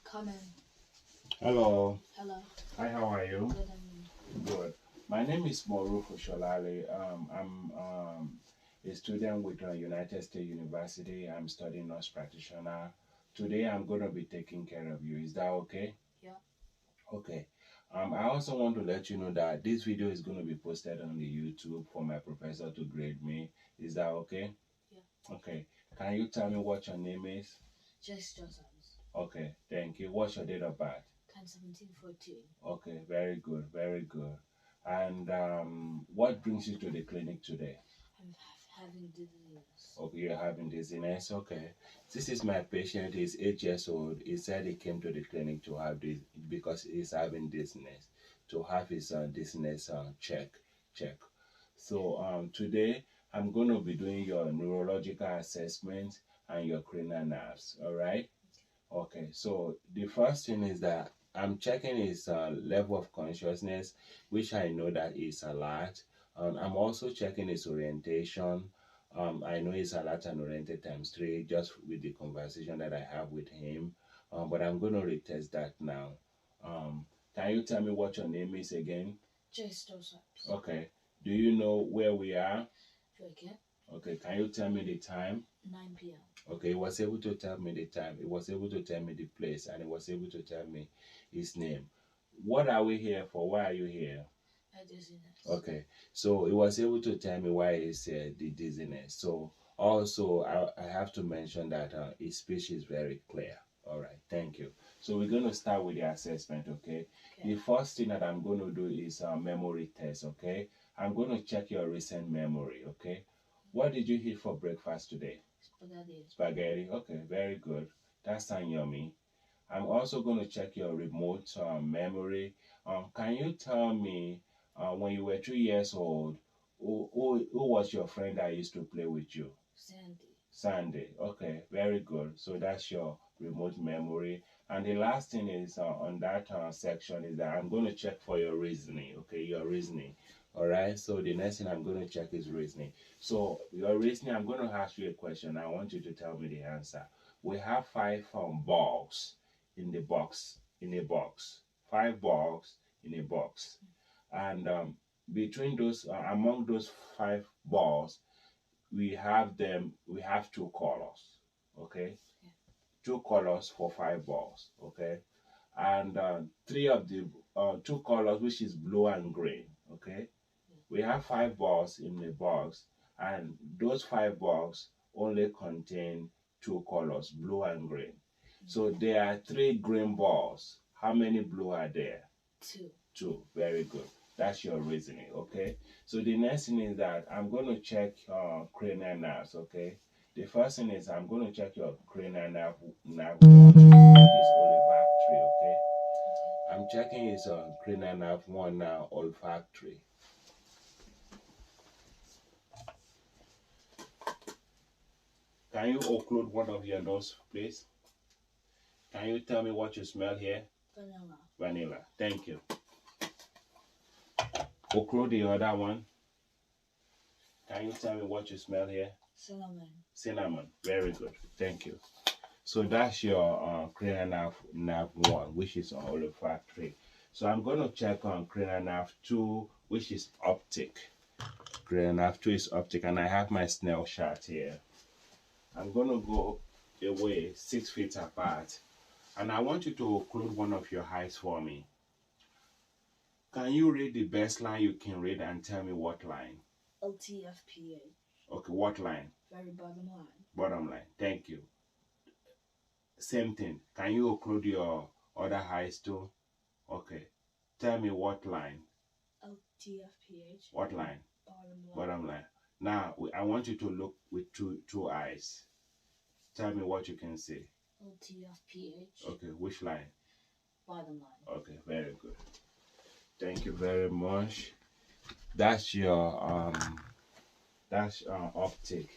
Come in. Hello. Hello. Hi, how are you? Good evening. Good. My name is Moruph Osuolale. I'm a student with United States University. I'm studying nurse practitioner. Today I'm going to be taking care of you. Is that okay? Yeah. Okay. I also want to let you know that this video is going to be posted on the YouTube for my professor to grade me. Is that okay? Yeah. Okay. Can you tell me what your name is? Just Joseph. Okay. Thank you. What's your date of birth? 1714. Okay, very good, very good. And what brings you to the clinic today? I'm having dizziness. Okay, you're having dizziness. Okay, this is my patient. He's 8 years old. He said he came to the clinic to have this because he's having dizziness, to have his dizziness check. So today I'm going to be doing your neurological assessment and your cranial nerves. All right. Okay, so the first thing is that I'm checking his level of consciousness, which I know that is alert. I'm also checking his orientation. I know he's alert and oriented times 3 just with the conversation that I have with him. But I'm going to retest that now. Can you tell me what your name is again? Just Joseph. Okay. Do you know where we are? Okay. Okay, can you tell me the time? 9 p.m. Okay, he was able to tell me the time, he was able to tell me the place, and he was able to tell me his name. What are we here for? Why are you here? Dizziness. Okay, so he was able to tell me why he said the dizziness. So also, I have to mention that his speech is very clear. All right, thank you. So we're going to start with the assessment, okay? The first thing that I'm going to do is a memory test, okay? I'm going to check your recent memory, okay? What did you eat for breakfast today? Spaghetti. Spaghetti. Okay, very good. That sounds yummy. I'm also going to check your remote memory. Can you tell me when you were 2 years old, who was your friend that used to play with you? Sandy. Sandy. Okay, very good. So that's your remote memory. And the last thing is on that section is that I'm going to check for your reasoning. Okay, your reasoning. All right. So the next thing I'm going to check is reasoning. So your reasoning, I'm going to ask you a question. I want you to tell me the answer. We have 5 balls in the box. In a box, 5 balls in a box, and between those, among those 5 balls, we have 2 colors. Okay, 2 colors for 5 balls. Okay, and 3 of the 2 colors, which is blue and green. Okay, we have 5 balls in the box, and those 5 balls only contain 2 colors, blue and green. So there are 3 green balls. How many blue are there? 2. 2. Very good. That's your reasoning, okay? So the next thing is that I'm going to check cranial nerves, okay? The first thing is I'm going to check your cranial nerve 1, which is olfactory, okay? I'm checking his cranial nerve 1 now, olfactory. Can you occlude one of your nose, please? Can you tell me what you smell here? Vanilla. Vanilla. Thank you. Occlude the other one. Can you tell me what you smell here? Cinnamon. Cinnamon. Very good. Thank you. So that's your cranial nerve 1, which is olfactory. So I'm going to check on cranial nerve 2, which is optic. Cranial nerve 2 is optic, and I have my Snell chart here. I'm going to go away 6 feet apart, and I want you to occlude one of your eyes for me. Can you read the best line you can read and tell me what line? LTFPH. Okay, what line? Very bottom line. Bottom line. Thank you. Same thing. Can you occlude your other eyes too? Okay. Tell me what line? LTFPH. What line? Bottom line. Bottom line. Now, I want you to look with two eyes. Tell me what you can see. LTFPH. Okay, which line? Bottom line. Okay, very good. Thank you very much. That's your optic.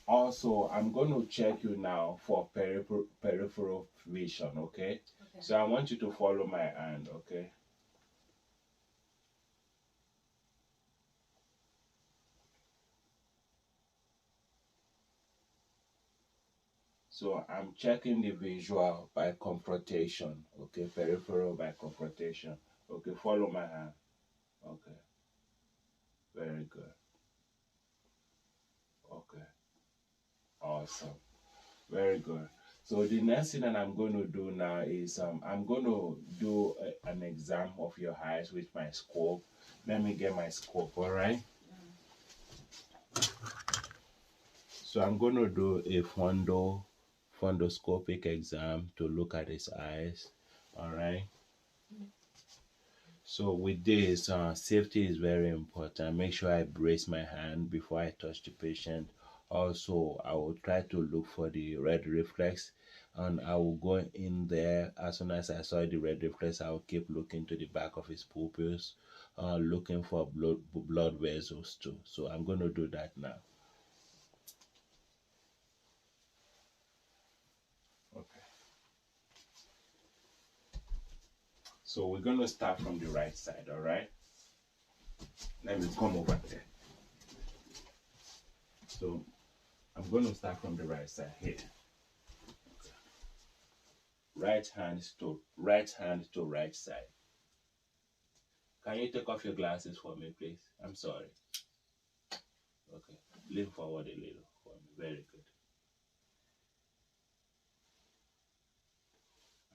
Also, I'm going to check you now for peripheral vision, okay? So I want you to follow my hand, okay? So I'm checking the visual by confrontation, okay, peripheral by confrontation. Okay, follow my hand. Okay, very good. Okay, awesome, very good. So the next thing that I'm going to do now is I'm going to do an exam of your eyes with my scope. Let me get my scope, all right? So I'm going to do a fundoscopic exam to look at his eyes, all right? So with this, safety is very important. Make sure I brace my hand before I touch the patient. Also, I will try to look for the red reflex, and I will go in there. As soon as I saw the red reflex, I will keep looking to the back of his pupils, looking for blood vessels too. So I'm going to do that now. Okay. So we're going to start from the right side, all right? Let me come over there. So I'm going to start from the right side here. Okay. Right hand to right side. Can you take off your glasses for me, please? I'm sorry. Okay. Lean forward a little for me. Very good.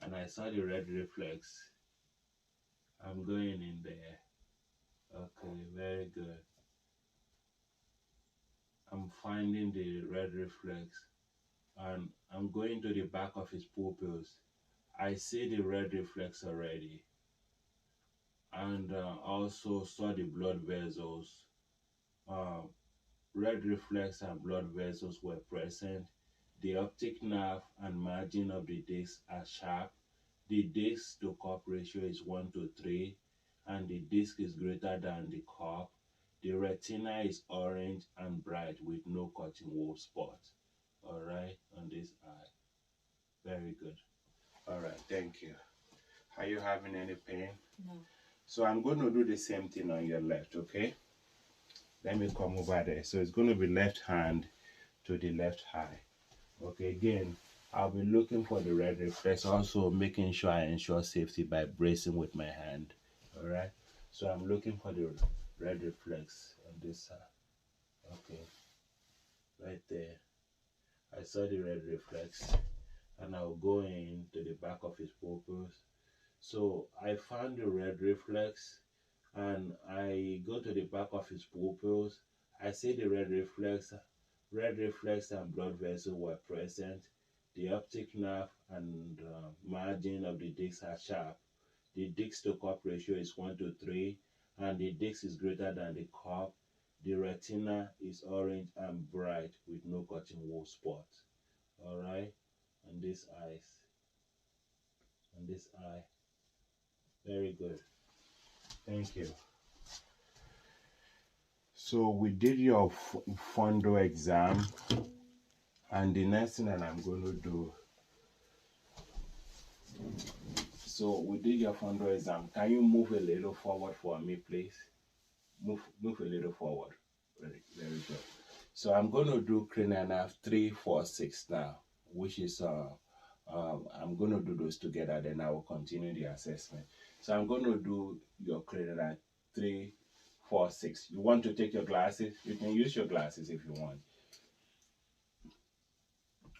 And I saw the red reflex. I'm going in there. Okay, very good. I'm finding the red reflex. And I'm going to the back of his pupils. I see the red reflex already. And also saw the blood vessels. Red reflex and blood vessels were present. The optic nerve and margin of the disc are sharp. The disc to cup ratio is 1:3, and the disc is greater than the cup. The retina is orange and bright with no cotton wool spot. All right, on this eye. Very good. All right, thank you. Are you having any pain? No. So I'm going to do the same thing on your left, okay? Let me come over there. So it's going to be left hand to the left eye. Okay, again, I'll be looking for the red reflex, also making sure I ensure safety by bracing with my hand. All right, so I'm looking for the red reflex on this side. Okay, right there. I saw the red reflex, and I'll go in to the back of his pupils. So I found the red reflex, and I go to the back of his pupils. I see the red reflex and blood vessel were present. The optic nerve and margin of the disc are sharp. The disc to cup ratio is 1:3, and the disc is greater than the cup. The retina is orange and bright with no cotton wool spot. All right, and this eyes, and this eye. Very good. Thank you. So we did your fondo exam, and the next thing that I'm going to do. So we did your fondo exam. Can you move a little forward for me, please? Move a little forward. Very good. So I'm going to do cranial nerve 3, 4, 6 now, which is I'm going to do those together. Then I will continue the assessment. So I'm going to do your cranial nerve 3, 4, 6. You want to take your glasses? You can use your glasses if you want.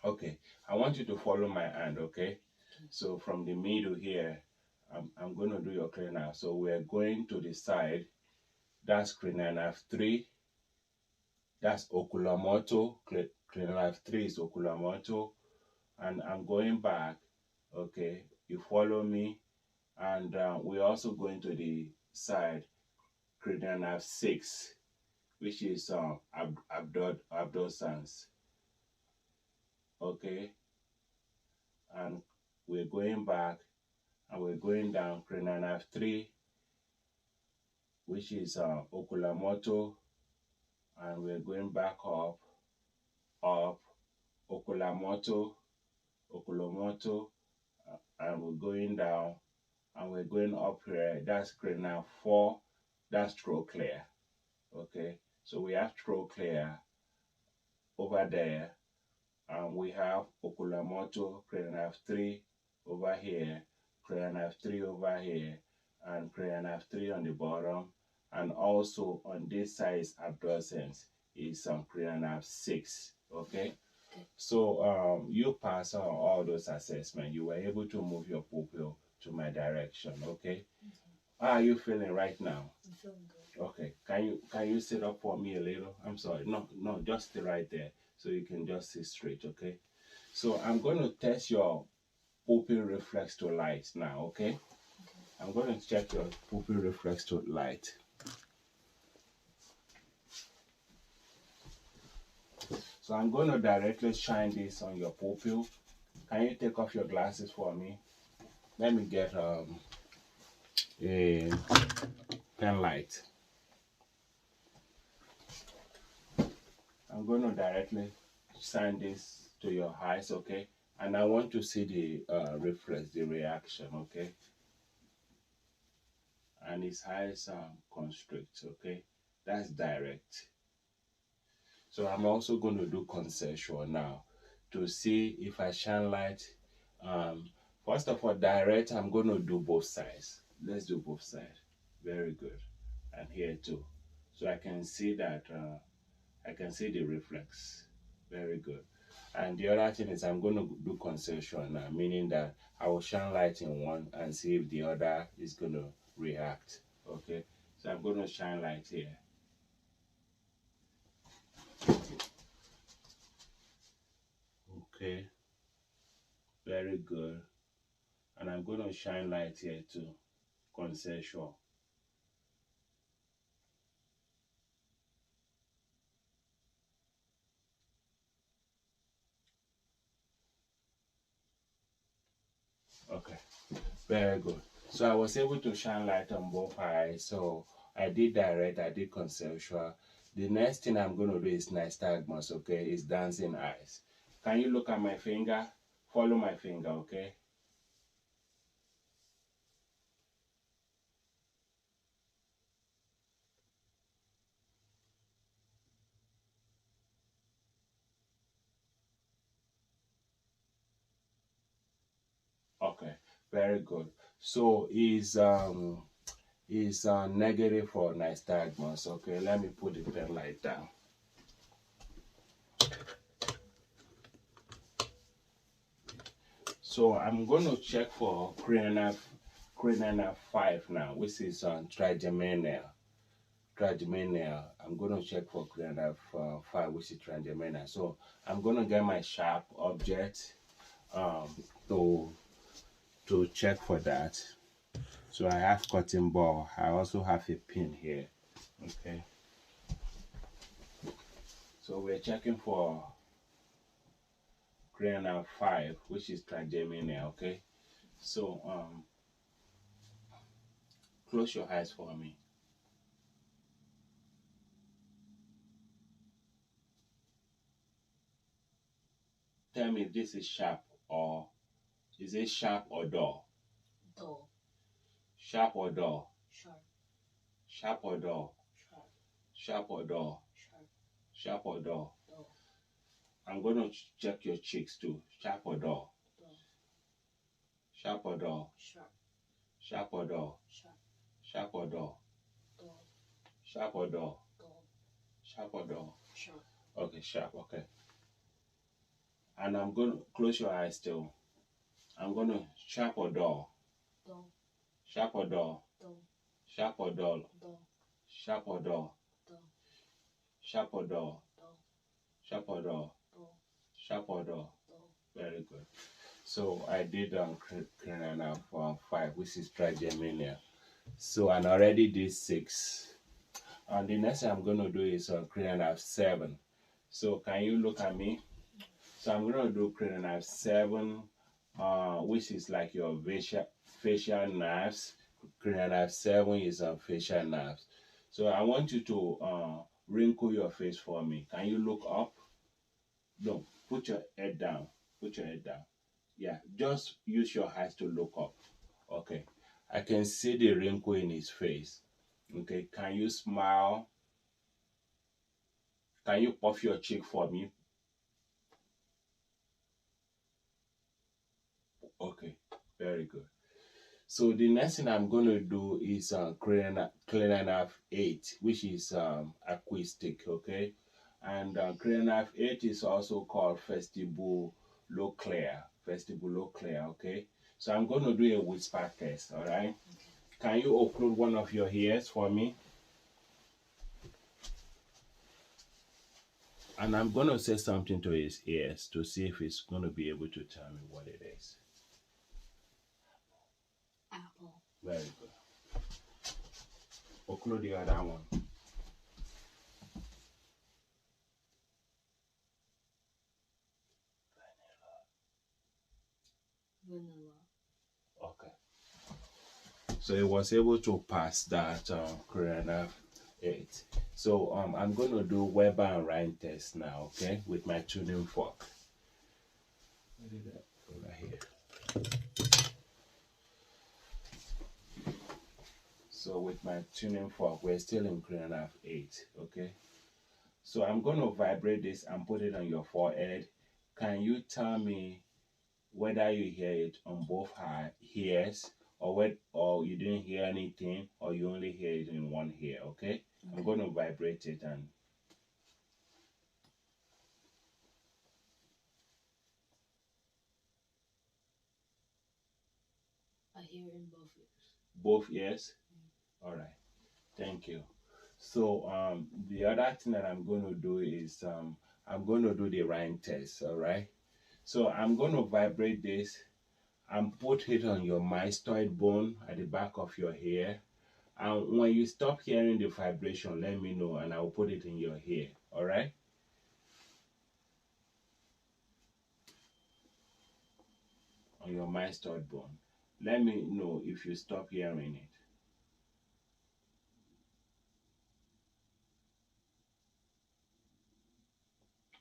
Okay, I want you to follow my hand, okay? So from the middle here, I'm going to do your cranial nerve. So we're going to the side. That's cranial nerve 3. That's oculomotor. Cranial nerve 3 is oculomotor. And I'm going back, okay? You follow me. And we're also going to the side, cranial nerve 6, which is abducens. Okay? And we're going back, and we're going down cranial nerve 3, which is oculomotor, and we're going back up, oculomotor, and we're going down, and we're going up here. That's cranial 4, that's trochlea. Okay, so we have trochlea over there, We have oculomotor, cranial nerve 3 over here, cranial nerve 3 over here, and cranial nerve 3 on the bottom. And also on this side is abducens, is cranial nerve 6. Okay? So you pass on all those assessments. You were able to move your pupil to my direction. Okay? How are you feeling right now? I'm feeling good. Okay. Can you sit up for me a little? I'm sorry. No, just stay right there so you can just sit straight. Okay? So I'm going to test your pupil reflex to light now. Okay? I'm going to check your pupil reflex to light. So I'm going to directly shine this on your pupil. Can you take off your glasses for me? Let me get a pen light. I'm going to directly shine this to your eyes, okay? And I want to see the reflex, the reaction, okay? And his eyes constrict, okay? That's direct. So I'm also going to do consensual now to see if I shine light. First of all, direct, I'm going to do both sides. Let's do both sides. Very good. And here too. So I can see that, I can see the reflex. Very good. And the other thing is I'm going to do consensual now, meaning that I will shine light in one and see if the other is going to react. Okay? So I'm going to shine light here. Okay, very good. And I'm going to shine light here too, consensual. Okay, very good. So I was able to shine light on both eyes. So I did direct, I did consensual. The next thing I'm going to do is nystagmus, okay, is dancing eyes. Can you look at my finger? Follow my finger, okay? Okay, very good. So is negative for nystagmus. Okay, let me put the pen light down. So I'm going to check for cranial nerve 5 now, which is trigeminal. I'm going to check for cranial nerve 5, which is trigeminal. So I'm going to get my sharp object to check for that. So I have cotton ball. I also have a pin here. Okay. So we're checking for cranial nerve 5, which is trigeminal. Okay. So close your eyes for me. Tell me if this is sharp or is it sharp or dull? Dull. Sharp or dull? Sharp. Sharp or dull? Sharp. Sharp or dull? Sharp. Sharp or dull? Dull. I'm going to check your cheeks too. Sharp or dull? Dull. Sharp or dull? Sharp. Sharp or dull? Sharp. Sharp or dull? Dull. Sharp or dull? Dull. Sharp or dull? Sharp. Okay, sharp, okay. And I'm going to close your eyes still. I'm going to sharp or dull? Dull. Sharp or dull? Dull. Sharp or dull? Dull. Sharp or dull? Dull. Sharp or dull? Dull. Sharp or dull? Dull. Sharp or dull? Dull. Very good. So I did cranial nerve 5, which is trigeminal. So and already did 6. And the next thing I'm going to do is cranial nerve 7. So can you look at me? So I'm going to do cranial nerve 7, which is like your facial nerves. Cranial nerve 7 is facial nerves. So I want you to wrinkle your face for me. Can you look up? No, put your head down. Put your head down. Yeah, just use your eyes to look up. Okay, I can see the wrinkle in his face. Okay, can you smile? Can you puff your cheek for me? Okay, very good. So the next thing I'm going to do is cranial nerve 8, which is acoustic, okay? And cranial nerve 8 is also called vestibulocochlear, okay? So I'm going to do a whisper test, all right? Okay. Can you occlude one of your ears for me? And I'm going to say something to his ears to see if he's going to be able to tell me what it is. Apple. Very good. Occlude the other one. Vanilla. Okay. So he was able to pass that cranial nerve 8. So I'm going to do Weber and Rhine test now, okay, with my tuning fork. Where did I go? Right here. So with my tuning fork, we're still in cranial nerve 8, okay. So I'm going to vibrate this and put it on your forehead. Can you tell me whether you hear it on both ears, or you didn't hear anything, or you only hear it in one ear, okay? I'm going to vibrate it and I hear it in both ears. both ears? All right, thank you. So the other thing that I'm going to do is I'm going to do the Rhine test, all right? So I'm going to vibrate this and put it on your mystoid bone at the back of your ear. And when you stop hearing the vibration, let me know and I'll put it in your ear, all right? On your mystoid bone. Let me know if you stop hearing it.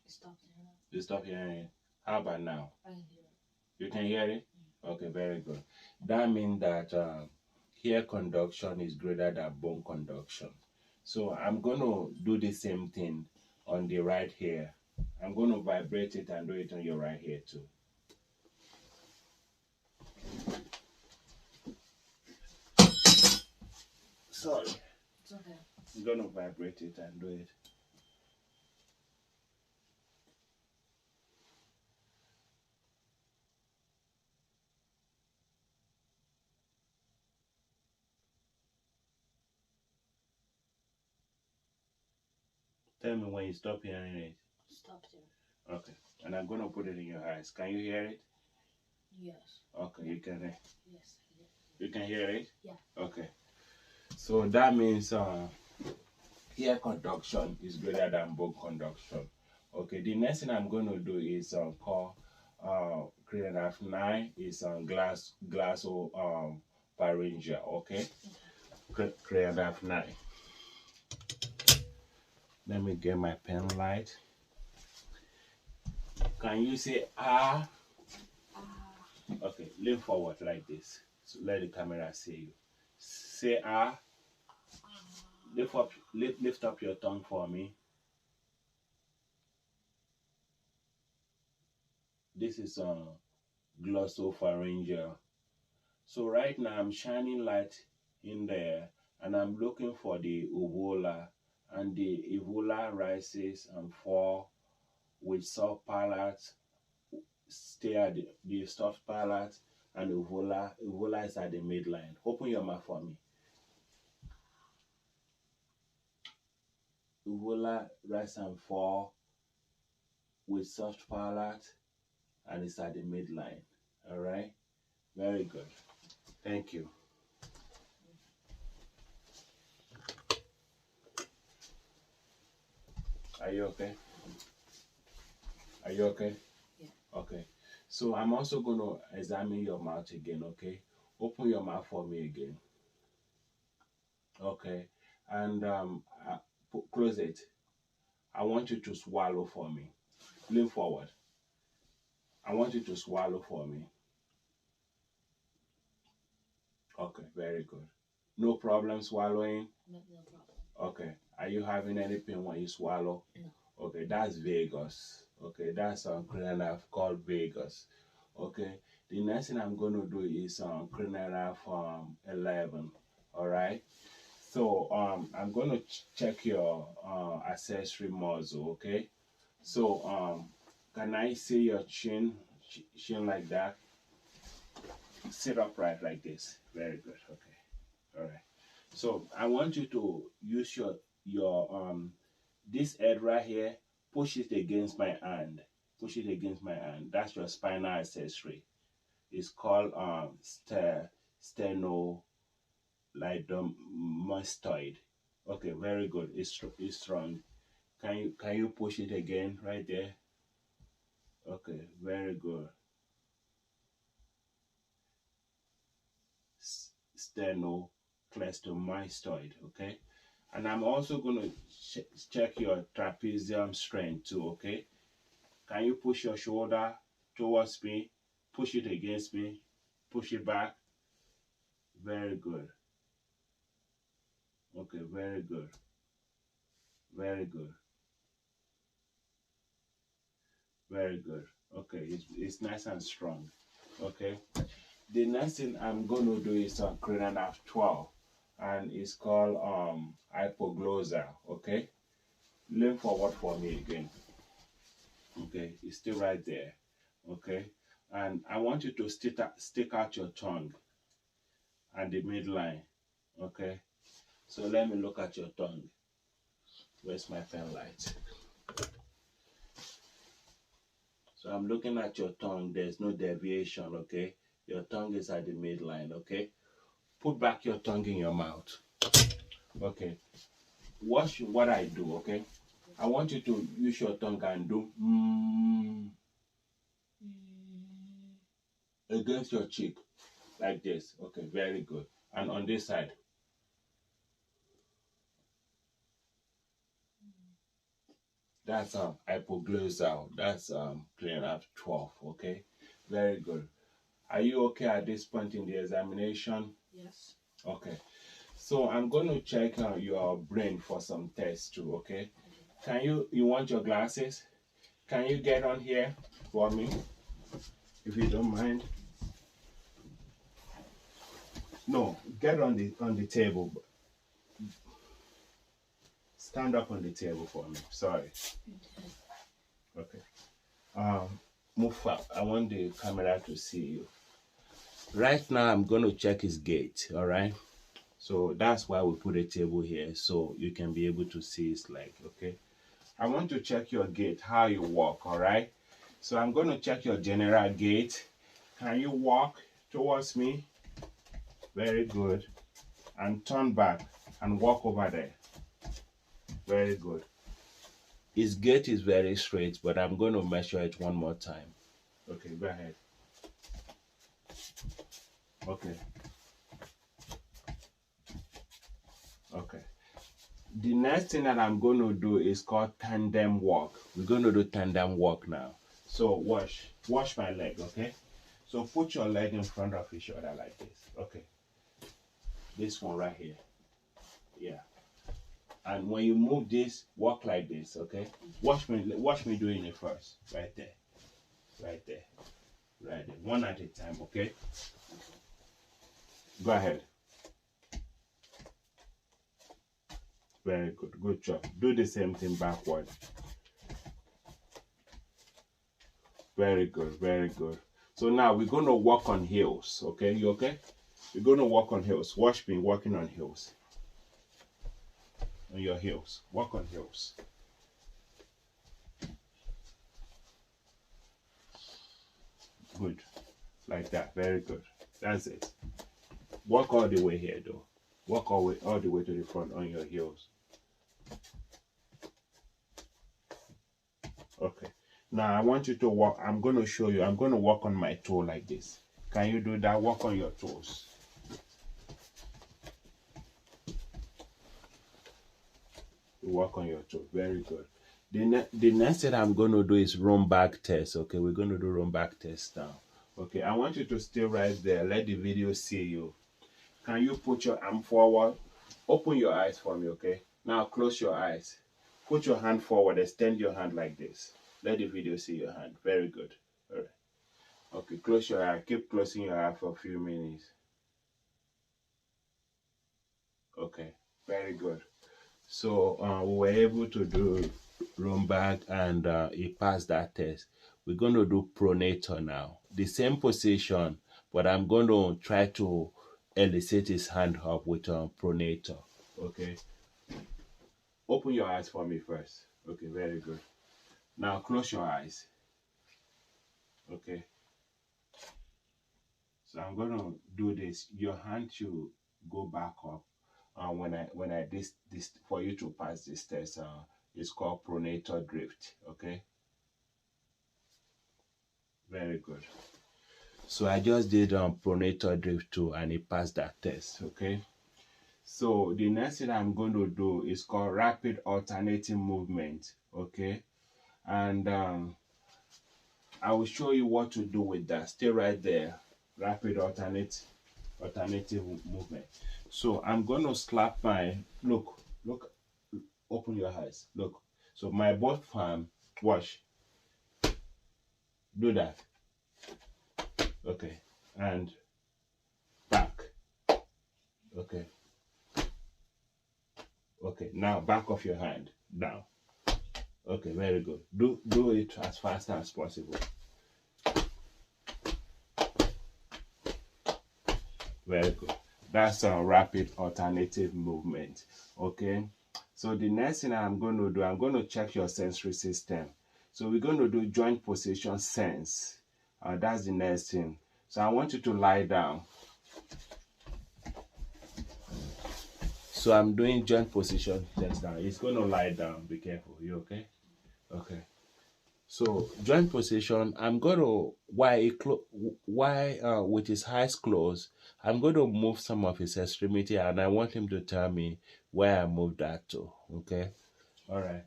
Stop hearing it. You stop hearing it. How about now? I can hear it. You can hear it? Okay, very good. That means that hair conduction is greater than bone conduction. So I'm going to do the same thing on the right ear. I'm going to vibrate it and do it on your right ear too. Sorry. It's okay. I'm going to vibrate it and do it. Tell me when you stop hearing it. Stop there. Okay. And I'm going to put it in your eyes. Can you hear it? Yes. Okay, you can. Yes, I hear it. You can hear it? Yeah. Okay. So that means hair conduction is greater than bone conduction. Okay. The next thing I'm going to do is call cranial nerve 9 is glasso pharyngeal. Okay. Cranial nerve 9. Let me get my pen light. Can you say ah? Okay, lean forward like this. So let the camera see you. Say ah. Lift up your tongue for me. This is glossopharyngeal. So right now I'm shining light in there and I'm looking for the uvula, and the uvula rises and fall with soft palate, stay at the soft palate, and uvula is at the midline. Open your mouth for me. Uvula rise and fall with soft palate and it's at the midline. All right, very good. Thank you. Are you okay? Are you okay? Yeah. Okay. So I'm also going to examine your mouth again, okay? Open your mouth for me again. Okay. And close it. I want you to swallow for me. Lean forward. I want you to swallow for me. Okay, very good. No problem swallowing? No problem. Okay. Are you having any pain when you swallow? No. Okay, that's vagus. Okay, that's a cranial nerve called vagus. Okay. The next thing I'm going to do is cranial nerve 11. All right. So I'm going to check your accessory muscle. Okay. So can I see your chin like that? Sit upright like this. Very good. Okay. All right. So I want you to use your this head right here. Push it against my hand. Push it against my hand. That's your spinal accessory. It's called sternocleidomastoid. Okay, very good. It's strong. Can you push it again right there? Okay, very good. Sternocleidomastoid. Okay, and I'm also going to check your trapezium strength too. Okay, can you push your shoulder towards me? Push it against me. Push it back. Very good. Okay, very good. Very good. Very good. Okay, it's nice and strong. Okay. The next thing I'm going to do is cranial nerve 12, and it's called hypoglossal. Okay. Lean forward for me again. Okay, it's still right there. Okay, and I want you to stick out your tongue and the midline. Okay, so let me look at your tongue. Where's my pen light? So I'm looking at your tongue. There's no deviation. Okay, your tongue is at the midline. Okay, put back your tongue in your mouth. Okay, watch what I do. Okay, I want you to use your tongue and do against your cheek like this. Okay, very good. And on this side. That's hypoglossal. That's cranial nerve 12. Okay, very good. Are you okay at this point in the examination? Yes. Okay. So I'm going to check your brain for some tests too. Okay. Can you want your glasses? Can you get on here for me, if you don't mind? No, get on the table. Stand up on the table for me. Sorry. Okay. Move up. I want the camera to see you. Right now, I'm going to check his gait. All right. So that's why we put a table here, so you can be able to see his leg. Okay. I want to check your gait, how you walk. All right. So I'm going to check your general gait. Can you walk towards me? Very good. And turn back and walk over there. Very good. His gait is very straight, but I'm going to measure it one more time. Okay, go ahead. Okay. Okay. The next thing that I'm going to do is called tandem walk. We're going to do tandem walk now. So wash my leg, okay? So put your leg in front of each other like this. Okay. This one right here. Yeah. And when you move this, walk like this, okay? Watch me doing it first. Right there. Right there. Right there. One at a time, okay? Go ahead. Very good. Good job. Do the same thing backward. Very good. Very good. So now we're going to walk on heels, okay? You okay? We're going to walk on heels. Watch me walking on heels. On your heels. Walk on heels. Good. Like that. Very good. That's it. Walk all the way here though. Walk all the way to the front on your heels. Okay. Now I want you to walk. I'm going to show you. I'm going to walk on my toe like this. Can you do that? Walk on your toes. Walk on your toe. Very good. The next thing I'm going to do is run back test. Okay, we're going to do run back test now. Okay, I want you to stay right there. Let the video see you. Can you put your arm forward? Open your eyes for me, okay? Now close your eyes. Put your hand forward. Extend your hand like this. Let the video see your hand. Very good. All right. Okay, close. close your eye. Keep closing your eye for a few minutes. Okay, very good. So we were able to do Rombag and he passed that test. We're going to do pronator now. The same position, but I'm going to try to elicit his hand up with pronator. Okay. Open your eyes for me first. Okay, very good. Now close your eyes. Okay. So I'm going to do this. Your hand should go back up. When I this for you to pass this test, it's called pronator drift. Okay. Very good. So I just did pronator drift 2 and it passed that test. Okay. So the next thing I'm going to do is called rapid alternating movement. Okay. And I will show you what to do with that. Stay right there. Rapid alternative movement. So I'm going to slap my look. Open your eyes. Look. So my both palm. Watch. Do that. Okay. And back. Okay. Okay. Now back of your hand. Down. Okay. Very good. Do it as fast as possible. Very good. That's a rapid alternative movement. Okay. So the next thing I'm going to do, I'm going to check your sensory system. So we're going to do joint position sense. That's the next thing. So I want you to lie down. So I'm doing joint position sense now. It's going to lie down. Be careful. You okay? Okay. So joint position, I'm going to, with his eyes closed, I'm going to move some of his extremity and I want him to tell me where I moved that to. Okay? All right.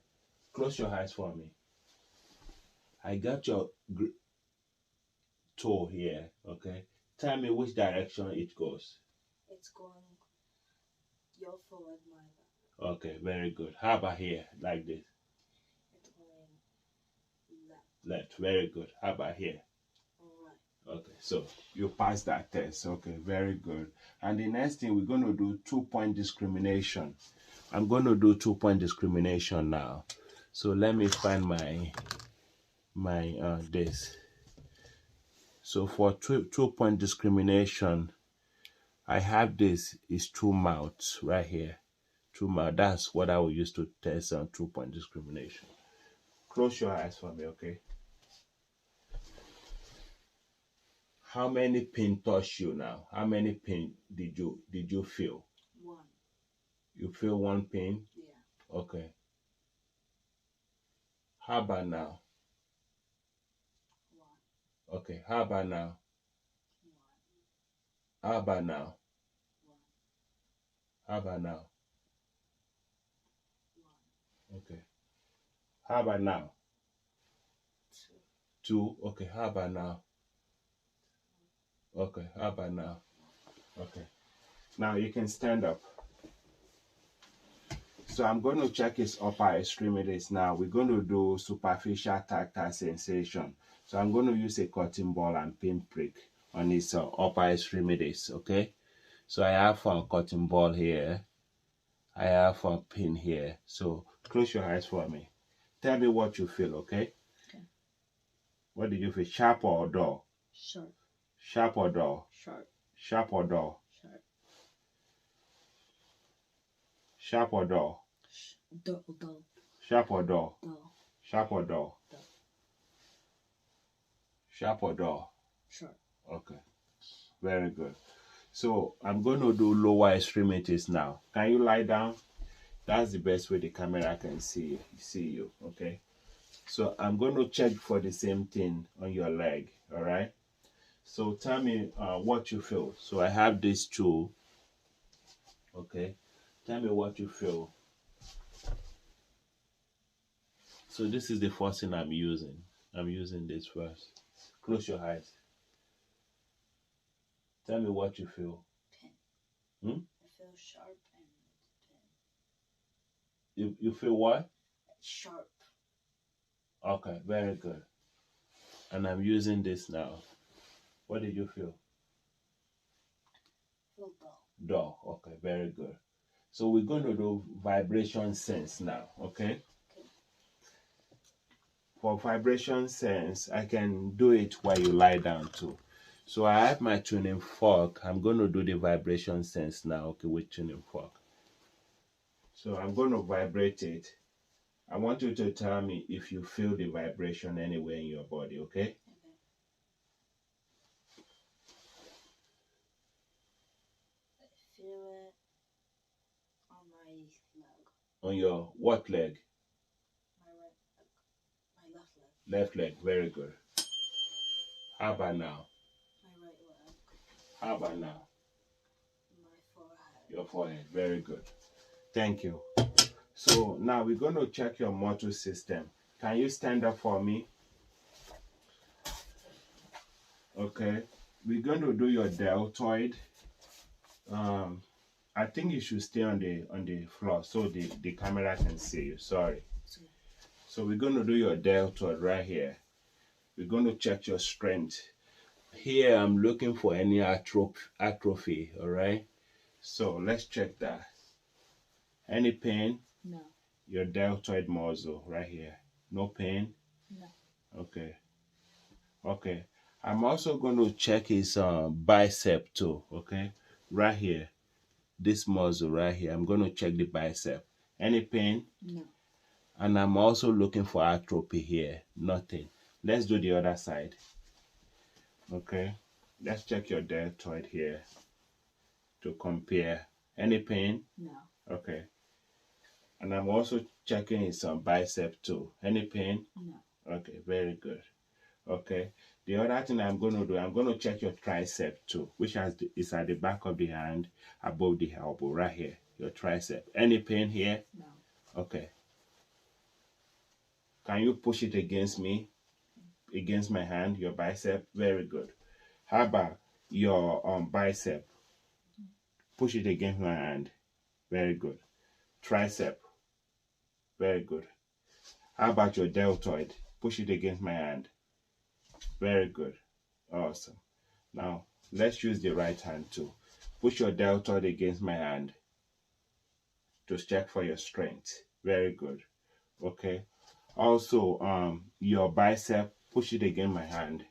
Close your eyes for me. I got your toe here. Okay? Tell me which direction it goes. It's going your forward, my back. Okay, very good. How about here? Like this? It's going left. Left. Very good. How about here? Right. Okay, so you passed that test. Okay, very good. And the next thing, we're going to do 2-point discrimination. I'm going to do 2-point discrimination now. So let me find my this. So for 2-point discrimination, I have this is 2 mouths right here. 2 mouths. That's what I will use to test on 2-point discrimination. Close your eyes for me, okay? How many pin touch you now? How many pin did you feel? 1. You feel 1 pin? Yeah. Okay. How about now? 1. Okay. How about now? 1. How about now? 1. How about now? 1. Okay. How about now? 2. 2. Okay. How about now? Okay. How about now? Okay. Now you can stand up. So I'm going to check his upper extremities now. We're going to do superficial tactile sensation. So I'm going to use a cotton ball and pinprick on his upper extremities, okay? So I have a cotton ball here. I have a pin here. So close your eyes for me. Tell me what you feel, okay? Okay. What did you feel? Sharp or dull? Sharp. Sharp or dull? Sharp. Sharp or dull? Sharp. Sharp or dull? Dull. Sharp or dull? Dull. Sharp or dull? Dull. Sharp or dull? Sharp. Okay. Very good. So I'm going to do lower extremities now. Can you lie down? That's the best way the camera can see you. Okay. So I'm going to check for the same thing on your leg. All right. So tell me what you feel. So I have these 2. Okay. Tell me what you feel. So this is the first thing I'm using. I'm using this first. Close your eyes. Tell me what you feel. Pin. Hmm? I feel sharp and pin. You feel what? Sharp. Okay, very good. And I'm using this now. What did you feel? Feel dull. Dull. Okay, very good. So we're going to do vibration sense now, okay? Okay. For vibration sense, I can do it while you lie down too. So I have my tuning fork. I'm going to do the vibration sense now, okay, with tuning fork. So I'm going to vibrate it. I want you to tell me if you feel the vibration anywhere in your body, okay? Okay. I feel it on my leg. On your what leg? My right leg. My left leg. Left leg, very good. How about now? My right leg. How about now? My forehead. Your forehead, very good. Thank you. So now we're going to check your motor system. Can you stand up for me? Okay. We're going to do your deltoid. I think you should stay on the floor so the camera can see you. Sorry. So we're going to do your deltoid right here. We're going to check your strength. Here I'm looking for any atrophy, all right? So let's check that. Any pain? No. Your deltoid muscle right here. No pain? No. Okay. Okay. I'm also going to check his bicep too, okay? Right here. This muscle right here. I'm going to check the bicep. Any pain? No. And I'm also looking for atrophy here. Nothing. Let's do the other side. Okay. Let's check your deltoid here to compare. Any pain? No. Okay. And I'm also checking his bicep too. Any pain? No. Okay, very good. Okay. The other thing I'm going to do, I'm going to check your tricep too, which is at the back of the hand, above the elbow, right here. Your tricep. Any pain here? No. Okay. Can you push it against me? Against my hand, your bicep? Very good. How about your bicep? Push it against my hand. Very good. Tricep. Very good. How about your deltoid? Push it against my hand. Very good. Awesome. Now, let's use the right hand too. Push your deltoid against my hand to check for your strength. Very good. Okay. Also, your bicep, push it against my hand.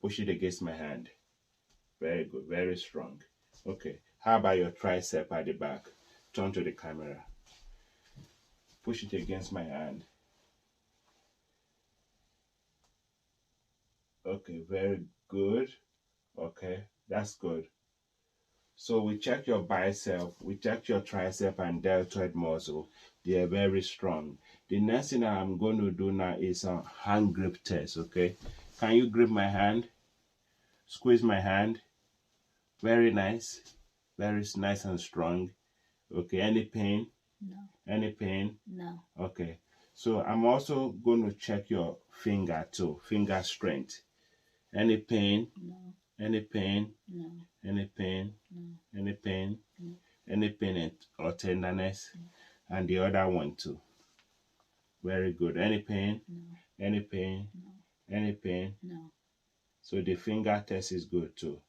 Push it against my hand. Very good. Very strong. Okay. How about your tricep at the back? Turn to the camera. Push it against my hand. Okay. Very good. Okay. That's good. So we check your bicep, we check your tricep and deltoid muscle. They are very strong. The next thing I'm going to do now is a hand grip test, okay? Can you grip my hand? Squeeze my hand. Very nice. Very nice and strong. Okay, any pain? No. Any pain? No. Okay. So I'm also going to check your finger too, finger strength. Any pain? No. Any pain? No. Any pain? No. Any pain? No. Any pain or tenderness? No. And the other one too. Very good. Any pain? No. Any pain? No. Any pain? No. So the finger test is good too.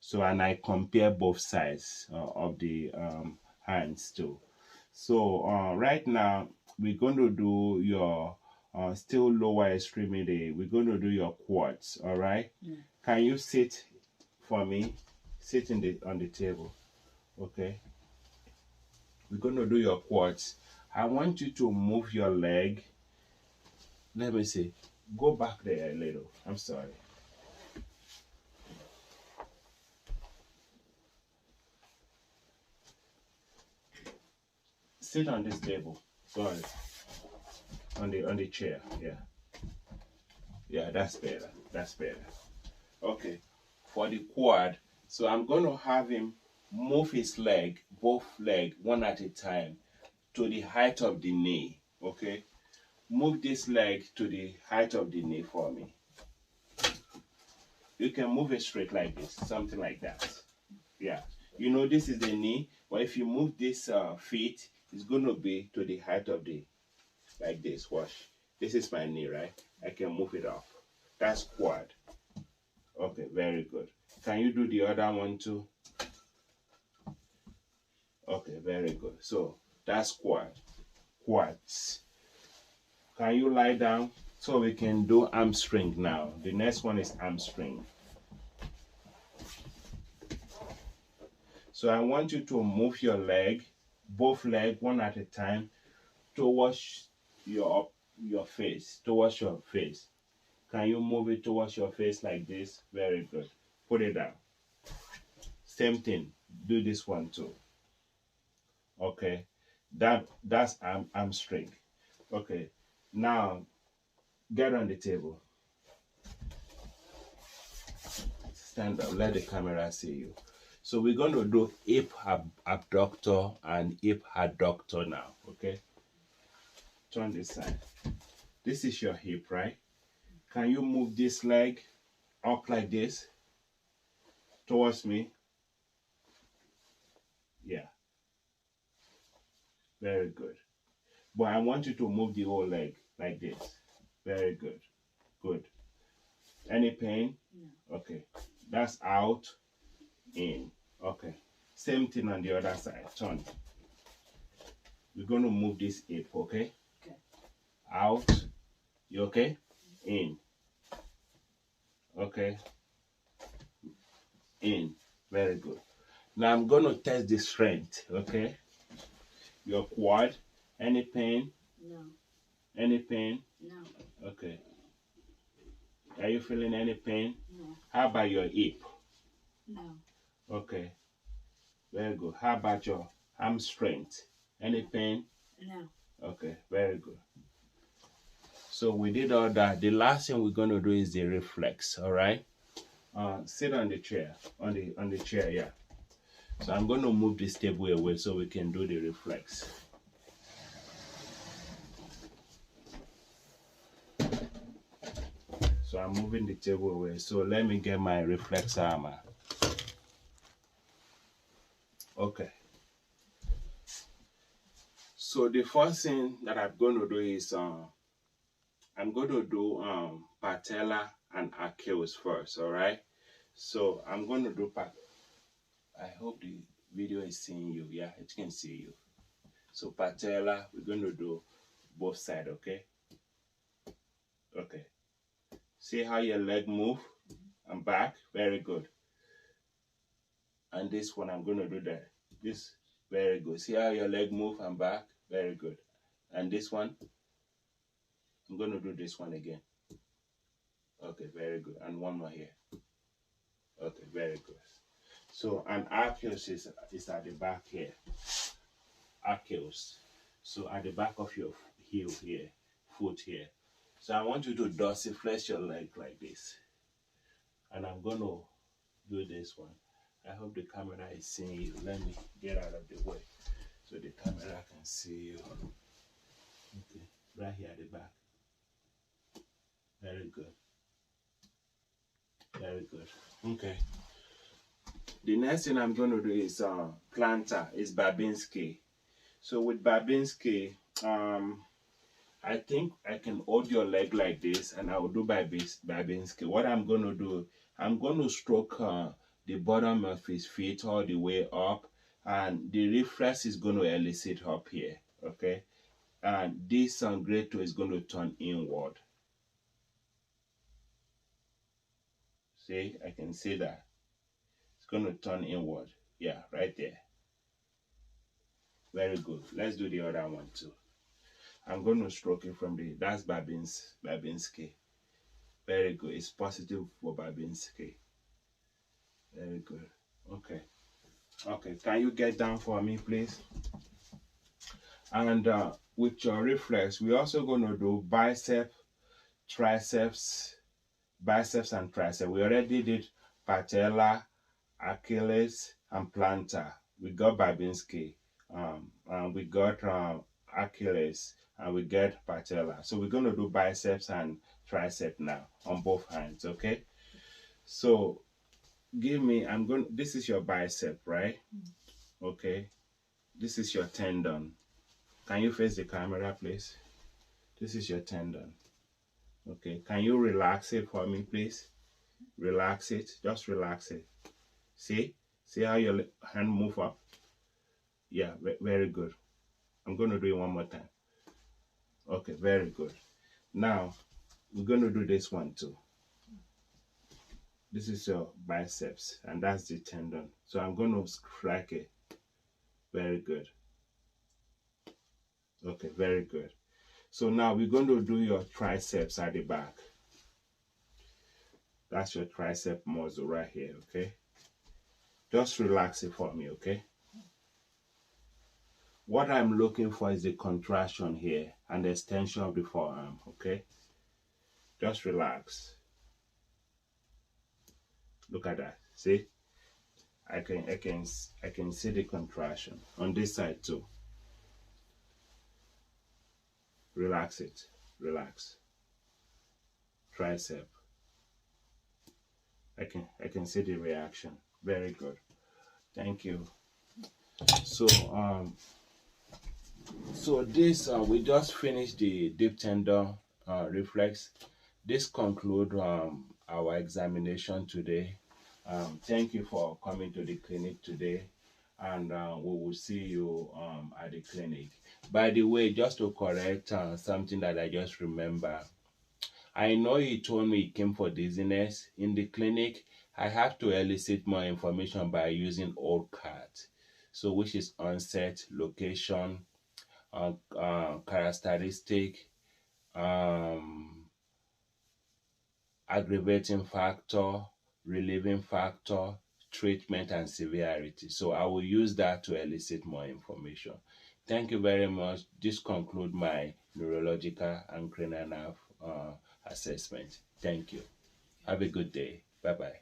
So, and I compare both sides of the hands too. So right now we're going to do your still lower extremity. We're going to do your quads. All right. Yeah. Can you sit for me? Sit on the table. Okay. We're going to do your quads. I want you to move your leg. Let me see. Go back there a little. I'm sorry. Sit on this table. Sorry. On the chair. Yeah. Yeah, that's better. That's better. Okay. For the quad, so I'm going to have him move his leg, both leg, one at a time, to the height of the knee. Okay. Move this leg to the height of the knee for me. You can move it straight like this, something like that. Yeah. You know, this is the knee, but if you move this feet, it's going to be to the height of the, like this. Watch. This is my knee, right? I can move it off. That's quad. Okay, very good. Can you do the other one too? Okay, very good. So that's quads. Can you lie down? So we can do hamstring now. The next one is hamstring. So I want you to move your leg, both legs, one at a time, towards your face, towards your face. Can you move it towards your face like this? Very good. Put it down. Same thing. Do this one too. Okay. That's hamstring. Okay. Now get on the table. Stand up. Let the camera see you. So we're going to do hip abductor and hip adductor now. Okay. Turn this side. This is your hip, right? Can you move this leg up like this towards me? Yeah. Very good. But I want you to move the whole leg like this. Very good. Good. Any pain? No. Okay. That's out, in. Okay. Same thing on the other side. Turn. We're going to move this hip, okay? Okay. Out. You okay? In. Okay. In. Very good. Now I'm going to test the strength, okay? Your quad. Any pain? No. Any pain? No. Okay. Are you feeling any pain? No. How about your hip? No. Okay. Very good. How about your arm strength? Any pain? No. Okay. Very good. So we did all that. The last thing we're going to do is the reflex. All right. Sit on the chair. On the chair. Yeah. So I'm going to move this table away so we can do the reflex. So I'm moving the table away. So let me get my reflex armor. Okay. So the first thing that I'm going to do is I'm going to do patella and Achilles first. All right. So I'm going to do I hope the video is seeing you. Yeah, it can see you. So patella, we're going to do both sides. Okay. Okay. See how your leg move and back? Very good. And this one, I'm going to do that. This, very good. See how your leg move and back? Very good. And this one, I'm going to do this one again. Okay, very good. And one more here. Okay, very good. So, and Achilles is at the back here. Achilles. So, at the back of your heel here, foot here. So I want you to dorsiflex your leg like this. And I'm going to do this one. I hope the camera is seeing you. Let me get out of the way so the camera can see you. Okay, right here at the back. Very good. Very good. Okay. The next thing I'm going to do is plantar, is Babinski. So with Babinski, I think I can hold your leg like this and I will do Babinski. What I'm going to do, I'm going to stroke the bottom of his feet all the way up, and the reflex is going to elicit up here, okay? And this great toe is going to turn inward. See, I can see that. It's going to turn inward. Yeah, right there. Very good. Let's do the other one too. I'm going to stroke it from that's Babinski. Very good. It's positive for Babinski. Very good. Okay. Okay. Can you get down for me, please? And with your reflex, we're also going to do biceps, triceps, and triceps. We already did patella, Achilles, and plantar. We got Babinski. And we got Achilles, and we get patella. So we're going to do biceps and tricep now on both hands, okay? So give me, this is your bicep, right? Okay. This is your tendon. Can you face the camera, please? This is your tendon. Okay. Can you relax it for me, please? Relax it. Just relax it. See? See how your hand move up? Yeah, very good. I'm going to do it one more time. Okay, very good. Now, we're going to do this one too. This is your biceps, and that's the tendon. So I'm going to strike it. Very good. Okay, very good. So now we're going to do your triceps at the back. That's your tricep muscle right here, okay? Just relax it for me, okay? What I'm looking for is the contraction here and the extension of the forearm, okay? Just relax. Look at that. See? I can see the contraction on this side too. Relax it. Relax. Tricep. I can see the reaction. Very good. Thank you. So this we just finished the deep tendon reflex. This concludes our examination today. Thank you for coming to the clinic today, and we will see you at the clinic. By the way, just to correct something that I just remember, I know you told me it came for dizziness. In the clinic, I have to elicit more information by using old cards. So which is onset, location, characteristic, aggravating factor, relieving factor, treatment, and severity. So I will use that to elicit more information. Thank you very much. This concludes my neurological and cranial nerve assessment. Thank you. Have a good day. Bye-bye.